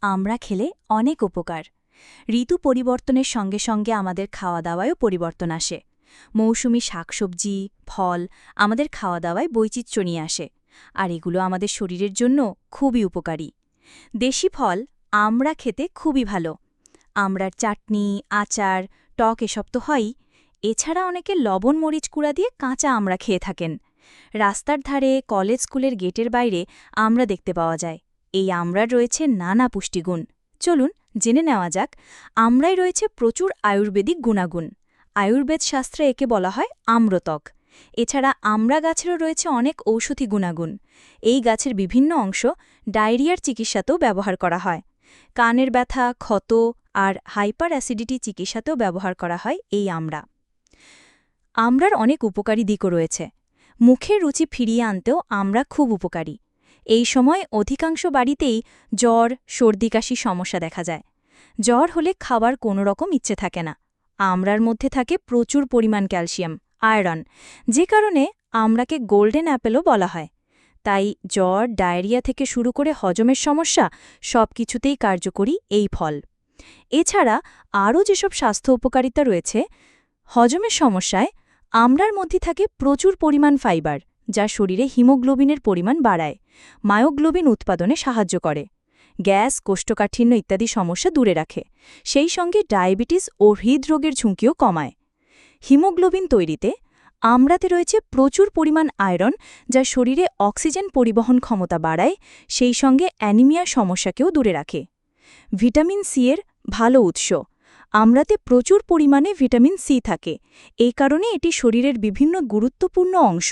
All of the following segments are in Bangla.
আমড়া খেলে অনেক উপকার। ঋতু পরিবর্তনের সঙ্গে সঙ্গে আমাদের খাওয়া দাওয়ায়ও পরিবর্তন আসে। মৌসুমি শাকসবজি, ফল আমাদের খাওয়া দাওয়ায় বৈচিত্র্য নিয়ে আসে, আর এগুলো আমাদের শরীরের জন্য খুবই উপকারী। দেশি ফল আমড়া খেতে খুবই ভালো। আমড়ার চাটনি, আচার, টক এসব তো হয়ই। এছাড়া অনেকে লবণ মরিচ কুড়া দিয়ে কাঁচা আমড়া খেয়ে থাকেন। রাস্তার ধারে, কলেজ স্কুলের গেটের বাইরে আমড়া দেখতে পাওয়া যায়। এই আমড়ার রয়েছে নানা পুষ্টিগুণ। চলুন জেনে নেওয়া যাক। আমড়ায় রয়েছে প্রচুর আয়ুর্বেদিক গুণাগুণ। আয়ুর্বেদ শাস্ত্রে একে বলা হয় আম্রতক। এছাড়া আমড়া গাছেরও রয়েছে অনেক ঔষধি গুণাগুণ। এই গাছের বিভিন্ন অংশ ডায়রিয়ার চিকিৎসাতেও ব্যবহার করা হয়। কানের ব্যথা, ক্ষত আর হাইপার অ্যাসিডিটি চিকিৎসাতেও ব্যবহার করা হয় এই আমড়া। আমড়ার অনেক উপকারী দিকও রয়েছে। মুখের রুচি ফিরিয়ে আনতেও আমড়া খুব উপকারী। এই সময় অধিকাংশ বাড়িতেই জ্বর, সর্দি কাশি সমস্যা দেখা যায়। জ্বর হলে খাবার কোনো রকম ইচ্ছে থাকে না। আমড়ার মধ্যে থাকে প্রচুর পরিমাণ ক্যালসিয়াম, আয়রন, যে কারণে আমড়াকে গোল্ডেন অ্যাপেলও বলা হয়। তাই জ্বর, ডায়রিয়া থেকে শুরু করে হজমের সমস্যা সব কিছুতেই কার্যকরী এই ফল। এছাড়া আরও যেসব স্বাস্থ্য উপকারিতা রয়েছে, হজমের সমস্যায় আমড়ার মধ্যে থাকে প্রচুর পরিমাণ ফাইবার, যা শরীরে হিমোগ্লোবিনের পরিমাণ বাড়ায়, মায়োগ্লোবিন উৎপাদনে সাহায্য করে, গ্যাস, কোষ্ঠকাঠিন্য ইত্যাদি সমস্যা দূরে রাখে, সেই সঙ্গে ডায়াবেটিস ও হৃদরোগের ঝুঁকিও কমায়। হিমোগ্লোবিন তৈরিতে আমড়াতে রয়েছে প্রচুর পরিমাণ আয়রন, যা শরীরে অক্সিজেন পরিবহন ক্ষমতা বাড়ায়, সেই সঙ্গে অ্যানিমিয়া সমস্যাকেও দূরে রাখে। ভিটামিন সি এর ভালো উৎস। আমড়াতে প্রচুর পরিমাণে ভিটামিন সি থাকে। এই কারণে এটি শরীরের বিভিন্ন গুরুত্বপূর্ণ অংশ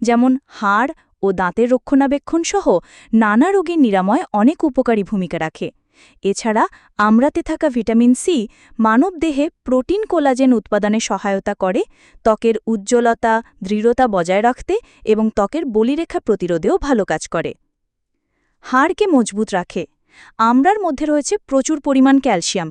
যেমন হাড় ও দাঁতের রক্ষণাবেক্ষণ সহ নানা রোগের নিরাময় অনেক উপকারী ভূমিকা রাখে। এছাড়া আমড়াতে থাকা ভিটামিন সি মানবদেহে প্রোটিন কোলাজেন উৎপাদনে সহায়তা করে, ত্বকের উজ্জ্বলতা, দৃঢ়তা বজায় রাখতে এবং ত্বকের বলিরেখা প্রতিরোধেও ভালো কাজ করে। হাড়কে মজবুত রাখে। আমড়ার মধ্যে রয়েছে প্রচুর পরিমাণ ক্যালসিয়াম,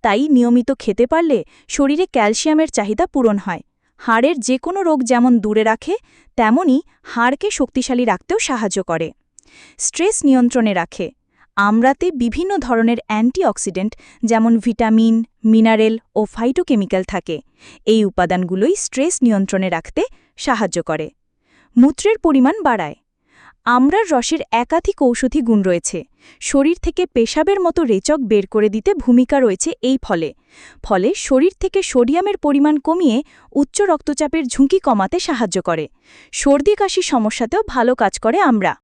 তাই নিয়মিত খেতে পারলে শরীরে ক্যালসিয়ামের চাহিদা পূরণ হয়। হাড়ের যে কোনো রোগ যেমন দূরে রাখে, তেমনি হাড়কে শক্তিশালী রাখতেও সাহায্য করে। স্ট্রেস নিয়ন্ত্রণে রাখে। আমড়াতে বিভিন্ন ধরনের অ্যান্টিঅক্সিডেন্ট যেমন ভিটামিন, মিনারেল ও ফাইটোকেমিক্যাল থাকে। এই উপাদানগুলোই স্ট্রেস নিয়ন্ত্রণে রাখতে সাহায্য করে। মূত্রের পরিমাণ বাড়ায়। আমড়ার রসের একাধিক ঔষধি গুণ রয়েছে। শরীর থেকে পেশাবের মতো রেচক বের করে দিতে ভূমিকা রয়েছে এই ফলে শরীর থেকে সোডিয়ামের পরিমাণ কমিয়ে উচ্চ রক্তচাপের ঝুঁকি কমাতে সাহায্য করে। সর্দি কাশি সমস্যাতেও ভালো কাজ করে আমড়া।